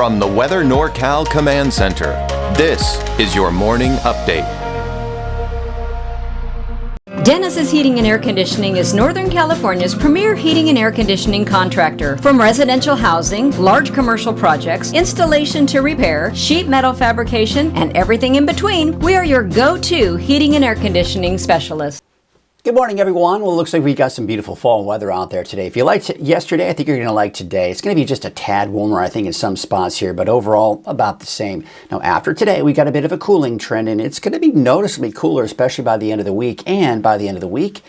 From the Weather NorCal Command Center, this is your morning update. Dennis's Heating and Air Conditioning is Northern California's premier heating and air conditioning contractor. From residential housing, large commercial projects, installation to repair, sheet metal fabrication, and everything in between, we are your go-to heating and air conditioning specialist. Good morning, everyone. Well, it looks like we got some beautiful fall weather out there today. If you liked yesterday, I think you're going to like today. It's going to be just a tad warmer, I think, in some spots here, but overall about the same. Now, after today, we got a bit of a cooling trend, and it's going to be noticeably cooler, especially by the end of the week. And by the end of the week,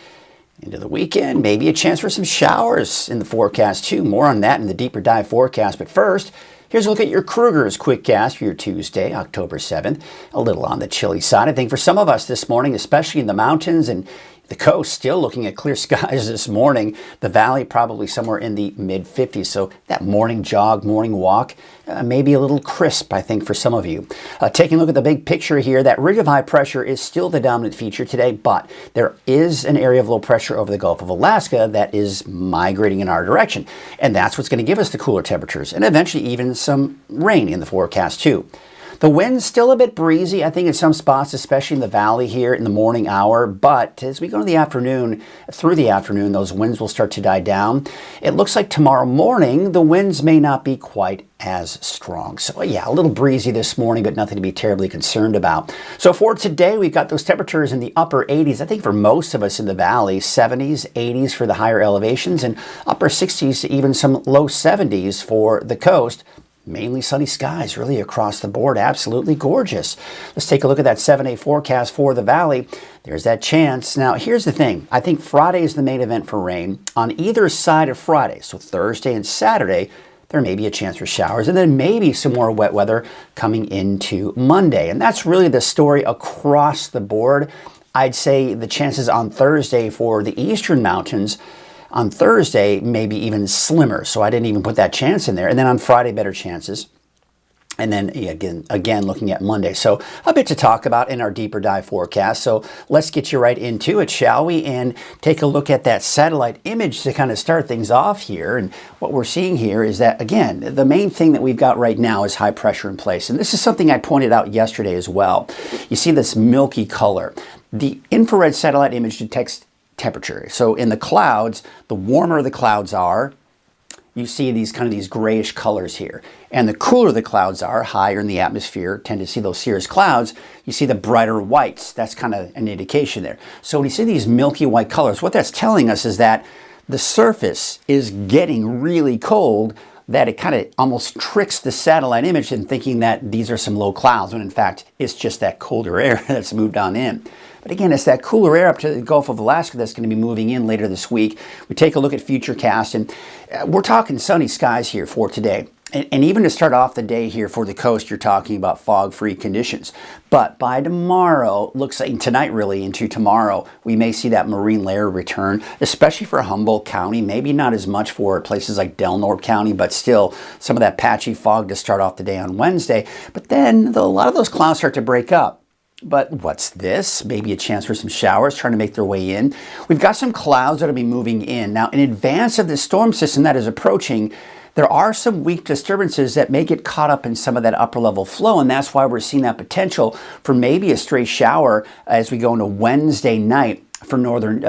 into the weekend, maybe a chance for some showers in the forecast, too. More on that in the deeper dive forecast. But first, here's a look at your Krueger's Quickcast for your Tuesday, October 7th. A little on the chilly side, I think, for some of us this morning, especially in the mountains and the coast, still looking at clear skies this morning. The valley probably somewhere in the mid-50s. So that morning jog, morning walk, maybe a little crisp, I think, for some of you. Taking a look at the big picture here, that ridge of high pressure is still the dominant feature today, but there is an area of low pressure over the Gulf of Alaska that is migrating in our direction. And that's what's going to give us the cooler temperatures and eventually even some rain in the forecast too. The wind's still a bit breezy, I think, in some spots, especially in the valley here in the morning hour. But as we go to the afternoon, through the afternoon, those winds will start to die down. It looks like tomorrow morning, the winds may not be quite as strong. So yeah, a little breezy this morning, but nothing to be terribly concerned about. So for today, we've got those temperatures in the upper 80s. I think for most of us in the valley, 70s, 80s for the higher elevations, and upper 60s to even some low 70s for the coast. Mainly sunny skies really across the board. Absolutely gorgeous. Let's take a look at that 7-day forecast for the valley. There's that chance. Now, here's the thing. I think Friday is the main event for rain. On either side of Friday, so Thursday and Saturday, there may be a chance for showers, and then maybe some more wet weather coming into Monday. And that's really the story across the board. I'd say the chances on Thursday for the eastern mountains on Thursday, maybe even slimmer. So I didn't even put that chance in there. And then on Friday, better chances. And then again, looking at Monday. So a bit to talk about in our deeper dive forecast. So let's get you right into it, shall we? And take a look at that satellite image to kind of start things off here. And what we're seeing here is that, again, the main thing that we've got right now is high pressure in place. And this is something I pointed out yesterday as well. You see this milky color. The infrared satellite image detects temperature. So in the clouds, the warmer the clouds are, you see these grayish colors here. And the cooler the clouds are, higher in the atmosphere, tend to see those cirrus clouds, you see the brighter whites. That's kind of an indication there. So when you see these milky white colors, what that's telling us is that the surface is getting really cold, that it kind of almost tricks the satellite image in thinking that these are some low clouds, when in fact it's just that colder air that's moved on in. But again, it's that cooler air up to the Gulf of Alaska that's going to be moving in later this week. We take a look at Futurecast, and we're talking sunny skies here for today. And even to start off the day here for the coast, you're talking about fog-free conditions. But by tomorrow, looks like tonight really into tomorrow, we may see that marine layer return, especially for Humboldt County. Maybe not as much for places like Del Norte County, but still some of that patchy fog to start off the day on Wednesday. But then a lot of those clouds start to break up. But what's this? Maybe a chance for some showers trying to make their way in. We've got some clouds that will be moving in. Now, in advance of this storm system that is approaching, there are some weak disturbances that may get caught up in some of that upper level flow, and that's why we're seeing that potential for maybe a stray shower as we go into Wednesday night for northern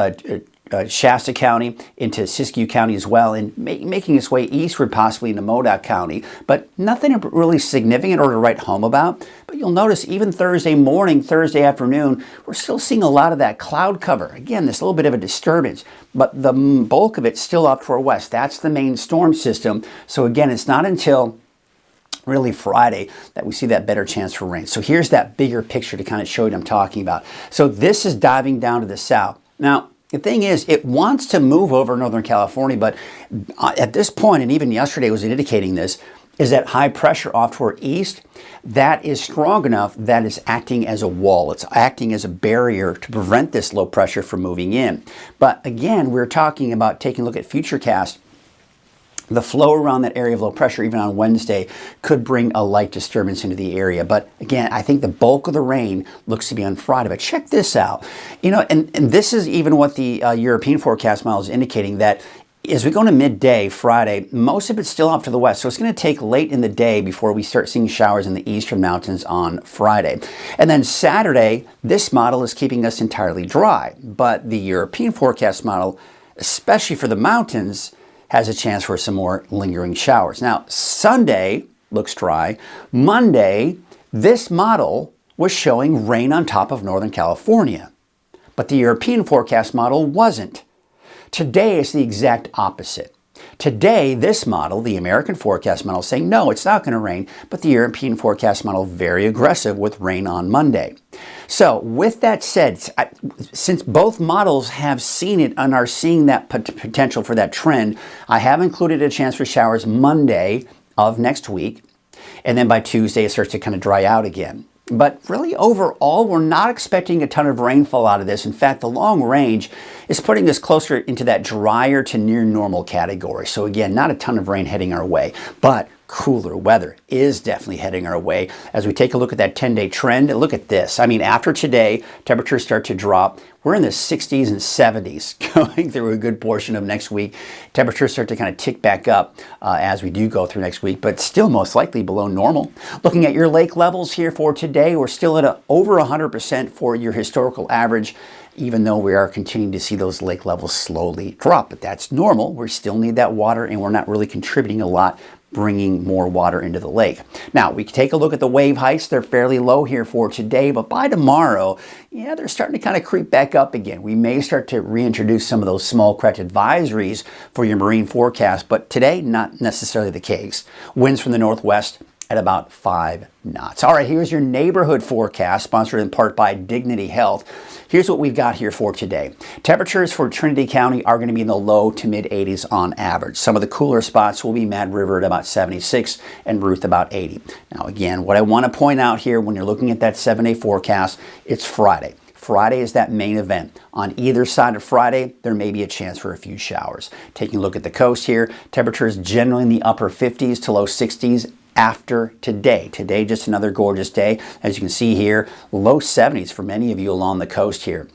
Shasta County, into Siskiyou County as well, and making its way eastward possibly into Modoc County, but nothing really significant or to write home about. But you'll notice even Thursday morning, Thursday afternoon, we're still seeing a lot of that cloud cover. Again, this little bit of a disturbance, but the bulk of it's still off to our west. That's the main storm system. So again, it's not until really Friday that we see that better chance for rain. So here's that bigger picture to kind of show you what I'm talking about. So this is diving down to the south. Now, the thing is, it wants to move over Northern California, but at this point, and even yesterday was indicating this, is that high pressure off to our east, that is strong enough that it's acting as a wall. It's acting as a barrier to prevent this low pressure from moving in. But again, we're talking about taking a look at Futurecast. The flow around that area of low pressure, even on Wednesday, could bring a light disturbance into the area. But again, I think the bulk of the rain looks to be on Friday. But check this out. And this is even what the European forecast model is indicating, that As we go into midday Friday, most of it's still off to the west, so it's going to take late in the day before we start seeing showers in the eastern mountains on Friday. And then Saturday, this model is keeping us entirely dry, but the European forecast model, especially for the mountains, has a chance for some more lingering showers. Now, Sunday looks dry. Monday, this model was showing rain on top of Northern California, but the European forecast model wasn't. Today is the exact opposite. Today, this model, the American forecast model, is saying, no, it's not going to rain, but the European forecast model, very aggressive with rain on Monday. So with that said, since both models have seen it and are seeing that potential for that trend, I have included a chance for showers Monday of next week, and then by Tuesday, it starts to kind of dry out again. But really, overall, we're not expecting a ton of rainfall out of this. In fact, the long range is putting us closer into that drier to near normal category. So again, not a ton of rain heading our way, but cooler weather is definitely heading our way. As we take a look at that 10-day trend, and look at this. I mean, after today, temperatures start to drop. We're in the 60s and 70s going through a good portion of next week. Temperatures start to kind of tick back up as we do go through next week, but still most likely below normal. Looking at your lake levels here for today, we're still at over 100% for your historical average, even though we are continuing to see those lake levels slowly drop. But that's normal. We still need that water, and we're not really contributing a lot, bringing more water into the lake. Now, we can take a look at the wave heights. They're fairly low here for today, but by tomorrow, yeah, they're starting to kind of creep back up again. We may start to reintroduce some of those small craft advisories for your marine forecast, but today, not necessarily the case. Winds from the northwest at about 5 knots. All right, here's your neighborhood forecast, sponsored in part by Dignity Health. Here's what we've got here for today. Temperatures for Trinity County are going to be in the low to mid 80s on average. Some of the cooler spots will be Mad River at about 76 and Ruth about 80. Now again, what I want to point out here when you're looking at that 7-day forecast, it's Friday. Friday is that main event. On either side of Friday, there may be a chance for a few showers. Taking a look at the coast here, temperatures generally in the upper 50s to low 60s after today. Today, just another gorgeous day. As you can see here, low 70s for many of you along the coast here.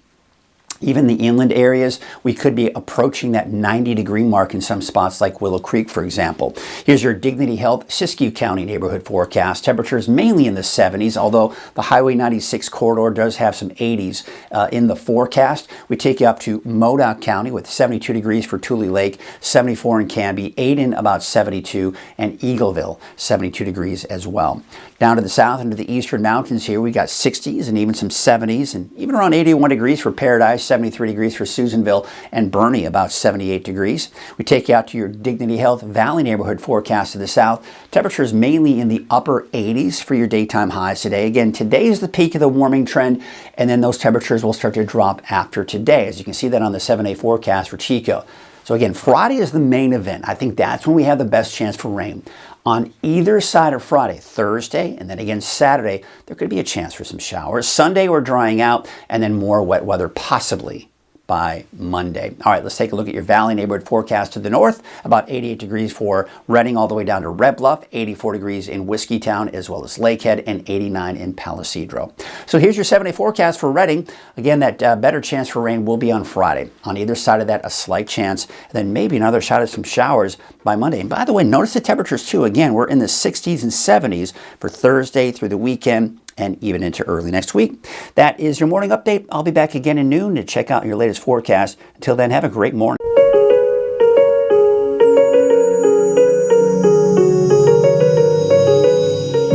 Even the inland areas, we could be approaching that 90-degree mark in some spots like Willow Creek, for example. Here's your Dignity Health Siskiyou County neighborhood forecast. Temperatures mainly in the 70s, although the Highway 96 corridor does have some 80s in the forecast. We take you up to Modoc County with 72 degrees for Tule Lake, 74 in Canby, Aden about 72, and Eagleville 72 degrees as well. Down to the south into the eastern mountains here, we got 60s and even some 70s, and even around 81 degrees for Paradise, 73 degrees for Susanville, and Bernie about 78 degrees. We take you out to your Dignity Health Valley neighborhood forecast to the south. Temperatures mainly in the upper 80s for your daytime highs today. Again, today is the peak of the warming trend, and then those temperatures will start to drop after today, as you can see that on the 7-day forecast for Chico. So again, Friday is the main event. I think that's when we have the best chance for rain. On either side of Friday, Thursday, and then again Saturday, there could be a chance for some showers. Sunday, we're drying out, and then more wet weather possibly by Monday. All right, let's take a look at your Valley neighborhood forecast to the north. About 88 degrees for Redding all the way down to Red Bluff, 84 degrees in Whiskeytown as well as Lakehead, and 89 in Palisadro. So here's your 7-day forecast for Redding. Again, that better chance for rain will be on Friday. On either side of that, a slight chance, and then maybe another shot at some showers by Monday. And by the way, notice the temperatures too. Again, we're in the 60s and 70s for Thursday through the weekend, and even into early next week. That is your morning update. I'll be back again at noon to check out your latest forecast. Until then, have a great morning.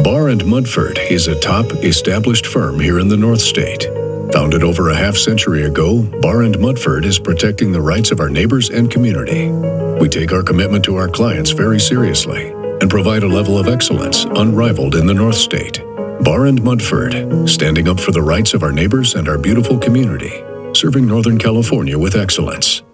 Barr & Mudford is a top established firm here in the North State. Founded over a half-century ago, Barr & Mudford is protecting the rights of our neighbors and community. We take our commitment to our clients very seriously and provide a level of excellence unrivaled in the North State. Barr & Mudford, standing up for the rights of our neighbors and our beautiful community, serving Northern California with excellence.